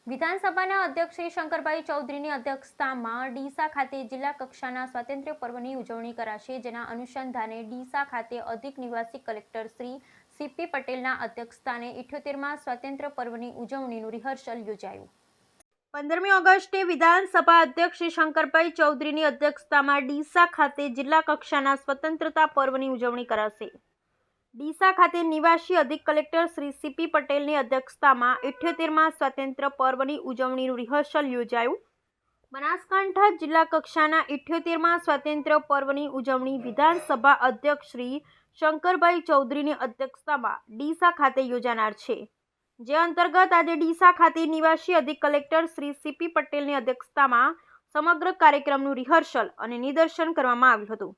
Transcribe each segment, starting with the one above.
વિધાનસભાના અધ્યક્ષ શ્રી શંકરભાઈ ચૌધરીની અધ્યક્ષતામાં ડીસા ખાતે જિલ્લા કક્ષાના સ્વાતંત્ર્ય પર્વની ઉજવણી કરાશે, જેના અનુસંધાને ડીસા ખાતે અધિક નિવાસી કલેક્ટર શ્રી સીપી પટેલના અધ્યક્ષસ્થાને 78મા સ્વાતંત્ર્ય પર્વની ઉજવણીનું રિહર્સલ યોજાયું। 15મી ઓગસ્ટે વિધાનસભા અધ્યક્ષ શ્રી શંકરભાઈ ચૌધરીની અધ્યક્ષતામાં ડીસા ખાતે જિલ્લા કક્ષાના સ્વતંત્રતા પર્વની ઉજવણી કરાશે। ડીસા ખાતે નિવાસી અધિક કલેક્ટર શ્રી સીપી પટેલની અધ્યક્ષતામાં 78મા સ્વાતંત્ર્ય પર્વની ઉજવણીનું રિહર્સલ યોજાયું। બનાસકાંઠા જિલ્લા કક્ષાના 78મા સ્વાતંત્ર્ય પર્વની ઉજવણી વિધાનસભા અધ્યક્ષ શ્રી શંકરભાઈ ચૌધરીની અધ્યક્ષતામાં ડીસા ખાતે યોજાનાર છે, જે અંતર્ગત આજે ડીસા ખાતે નિવાસી અધિક કલેક્ટર શ્રી સીપી પટેલની અધ્યક્ષતામાં સમગ્ર કાર્યક્રમનું રિહર્સલ અને નિદર્શન કરવામાં આવ્યું હતું।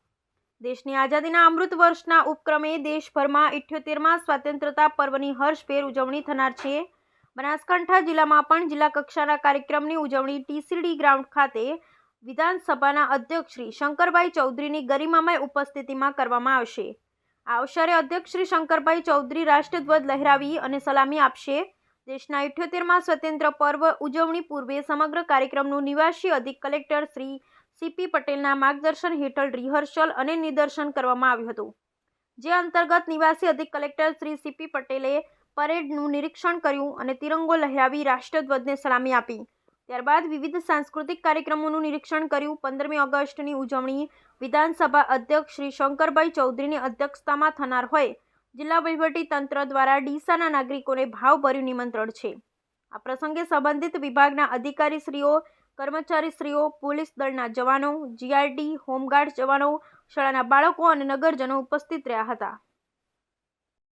દેશની આઝાદીના અમૃત વર્ષના ઉપક્રમે દેશભરમાં 78મા સ્વાતંત્રતા પર્વની હર્ષભેર ઉજવણી થનાર છે। બનાસકાંઠા જિલ્લામાં પણ જિલ્લા કક્ષાના કાર્યક્રમની ઉજવણી ટીસીડી ગ્રાઉન્ડ ખાતે વિધાનસભાના અધ્યક્ષ શ્રી શંકરભાઈ ચૌધરીની ગરિમામય ઉપસ્થિતિમાં કરવામાં આવશે। આ અવસરે અધ્યક્ષ શ્રી શંકરભાઈ ચૌધરી રાષ્ટ્રધ્વજ લહેરાવી અને સલામી આપશે। દેશના 78મા સ્વતંત્ર પર્વ ઉજવણી પૂર્વે સમગ્ર કાર્યક્રમનું નિવાસી અધિક કલેક્ટર શ્રી સીપી પટેલના માર્ગદર્શન હેઠળ રિહર્સલ અને નિદર્શન કરવામાં આવ્યું હતું, જે અંતર્ગત નિવાસી અધિક કલેક્ટર શ્રી સીપી પટેલે પરેડનું નિરીક્ષણ કર્યું અને તિરંગો લહેરાવી રાષ્ટ્રધ્વજને સલામી આપી। ત્યારબાદ વિવિધ સાંસ્કૃતિક કાર્યક્રમોનું નિરીક્ષણ કર્યું। 15મી ઓગસ્ટની ઉજવણી વિધાનસભા અધ્યક્ષ શ્રી શંકરભાઈ ચૌધરીની અધ્યક્ષતામાં થનાર હોય જિલ્લા વહીવટી તંત્ર દ્વારા ડીસાના નાગરિકોને ભાવભર્યું નિમંત્રણ છે। આ પ્રસંગે સંબંધિત વિભાગના અધિકારીશ્રીઓ, કર્મચારીશ્રીઓ, પોલીસ દળના જવાનો, જીઆરડી, હોમગાર્ડ જવાનો, શાળાના બાળકો અને નગરજનો ઉપસ્થિત રહ્યા હતા।